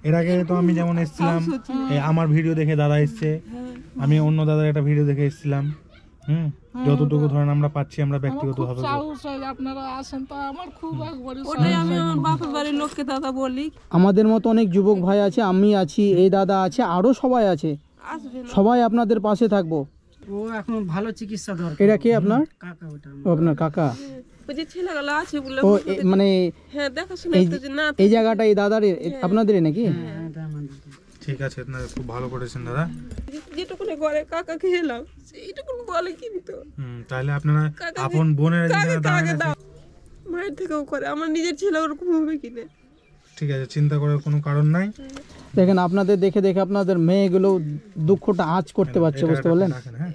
এর আগে তো আমি যেমন এসেছিলাম, আমার ভিডিও দেখে দাদা এসছে, আমি অন্য দাদার একটা ভিডিও দেখে এসেছিলাম। যতটুকু ধরেন আমরা পাচ্ছি আমরা ব্যক্তিগতভাবে আপনারা আসেন, তো আমার খুব একবারে আমি আমার বাপের বাড়ির লোককে দাদা বলি। আমাদের মতো অনেক যুবক ভাই আছে, আমি আছি, এই দাদা আছে, আরো সবাই আছে, সবাই আপনাদের পাশে থাকবো। ও এখন ভালো চিকিৎসা দরকার। এটা কে আপনার কাকা? ওটা আপনার কাকা? ওই যে ছেলেগুলো আছে বলে ও মানে হ্যাঁ দেখাশোনা না। এই জায়গাটা এই দাদার আপনাদেরই নাকি? এটা আমাদের। ঠিক আছে, আপনারা খুব ভালো করেছেন দাদা। যেটুকু করে কাকা খেলাম সেইটুকু বলে কিন্তু তাহলে আপনারা আপন বোনের মায়ের থেকেও করে, আমার নিজের ছেলে ওরকম হবে কিনা। ঠিক আছে, চিন্তা করার কোনো কারণ নাই। দেখেন আপনাদের দেখে দেখে আপনাদের মেয়েগুলো দুঃখটা আজ করতে পারছে, বুঝতে পারলেন?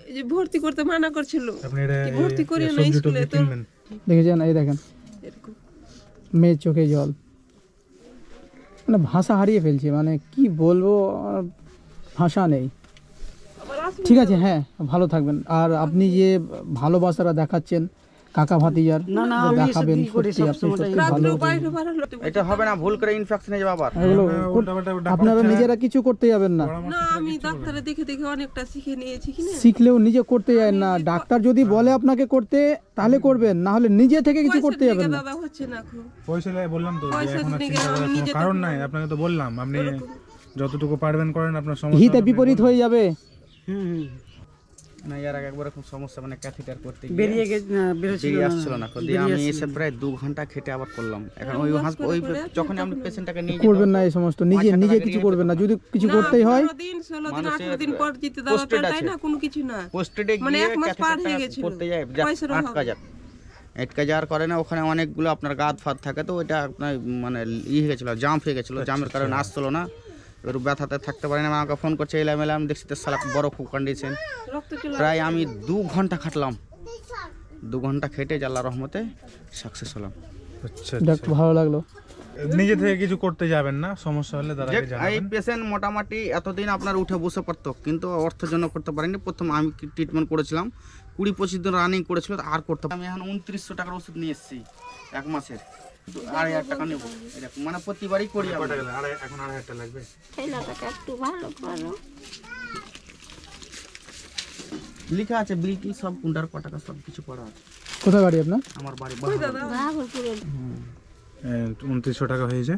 এই যে ভর্তি করতে মানা করছিল, আপনি এটা ভর্তি করিও না স্কুলে, তো দেখেছেন? এই দেখেন মেয়ের চোখে জল, মানে ভাষা হারিয়ে ফেলছে, মানে কি বলবো, ভাষা নেই। ঠিক আছে, হ্যাঁ ভালো থাকবেন। আর আপনি যে ভালোবাসাটা দেখাচ্ছেন কাকা ভাতিজার, দেখাবেন, সত্যি আপনি সত্যি ভালো। এটা হবে না, ভুল করে ইনফেকশন হয়ে যাবে আবার। আপনারা নিজেরা কিছু করতে যাবেন না। না আমি ডাক্তারে দেখে দেখে অনেকটা শিখে নিয়েছি কিনা। শিখলেও নিজে করতে যাবেন না। ডাক্তার যদি বলে আপনাকে করতে তাহলে করবেন, না হলে নিজে থেকে কিছু করতে যাবেন না। দাদা হচ্ছে না খুব পয়সা লাগে, বললাম তো যে এখন আর চিন্তা করার কোনো কারণ নাই। আপনাকে তো বললাম আপনি যতটুকু পারবেন করেন, আপনার সমস্যা হিতে বিপরীত হয়ে যাবে। না এর আগে একবার খুব সমস্যা, মানে ক্যাথিটার করতে বেরিয়ে গেছে, বেরিয়ে আসছিল না, দিয়ে আমি এসে প্রায় 2 ঘন্টা খেটে আবার করলাম। এখন ওই যখন আপনি পেশেন্টটাকে নিয়ে করবেন না এই সমস্ত, নিজে নিজে কিছু করবেন না। যদি কিছু করতেই হয় 15 দিন 16 দিন 18 দিন পর দিতে দাদা তাই না, কোনো কিছু না। পোস্টেডে মানে গিয়ে এক মাস পার হয়ে গেছিল, করতে যায়, আটকা যাওয়ার কারণে ওখানে অনেকগুলো আপনার গাদ ফাদ থাকে, তো ওইটা আপনার মানে হয়ে গেছিলো, জাম্প হয়ে গেছিলো, জামের কারণে আসছিল না। এবার ব্যথাতে থাকতে পারি না, আমাকে ফোন করছে এলাম এলাম, দেখছি তো সালা বড় খুব কন্ডিশন। প্রায় আমি 2 ঘন্টা খাটলাম, 2 ঘন্টা খেটে আল্লাহর রহমতে সাকসেস হলাম। আচ্ছা, ভালো লাগলো। নিজে থেকে কিছু করতে যাবেন না, সমস্যা হলে দাদাকে জানাবেন। এই পেশেন্ট মোটামুটি এতদিন আপনার উঠে বসে পারতো, কিন্তু অর্থের জন্য করতে পারিনি। প্রথম আমি ট্রিটমেন্ট করেছিলাম, 20-25 দিন রানিং করেছিল, আর করতে আমি এখন 2900 টাকার ওষুধ নিয়ে এসেছি 1 মাসের, 2,500 টাকা নেবো এরকম, মানে প্রতিবারই করি। এখন 2,500 লাগবে। একটু ভালো করো, লেখা আছে বিল টিল সব কুন্ডার টাকা সব কিছু করা আছে। কোথায় বাড়ি আপনার? আমার বাড়ি ভাগলপুরে। 2900 টাকা হয়েছে,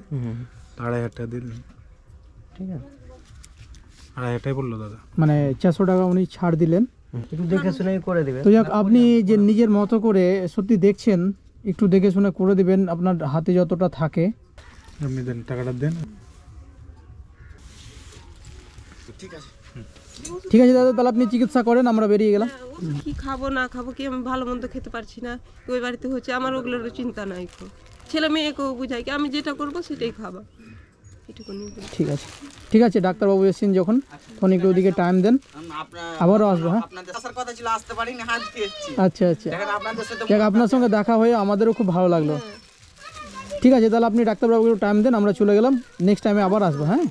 2,500 টাকা দিন। ঠিক আছে, 2,500 টাকাই বললো দাদা, মানে 400 টাকা উনি ছাড় দিলেন। একটু দেখে শুনে করে দিবেন। তো যাক, আপনি যে নিজের মতো করে সত্যি দেখছেন, একটু দেখে শুনে করে দিবেন, আপনার হাতে যতটা থাকে। আপনি দেন, টাকাটা দেন। ঠিক আছে দাদা, তাহলে আপনি চিকিৎসা করেন, আমরা বেরিয়ে গেলাম। কি খাবো না খাবো কি আমি ভালো মন্দ খেতে পারছি না, ওই বাড়িতে হচ্ছে, আমার ওগুলোর চিন্তা নাই। ছেলে মেয়েকেও বুঝাই কি আমি যেটা করবো সেটাই খাবা, এটুকুনি। ঠিক আছে, ঠিক আছে, ডাক্তারবাবু এসেছেন যখন, তখন একটু ওদিকে টাইম দেন, আবারও আসবো। হ্যাঁ, আচ্ছা আচ্ছা, যাক আপনার সঙ্গে দেখা হয়ে আমাদেরও খুব ভালো লাগলো। ঠিক আছে, তাহলে আপনি ডাক্তারবাবুকে টাইম দেন, আমরা চলে গেলাম, নেক্সট টাইমে আবার আসবো। হ্যাঁ।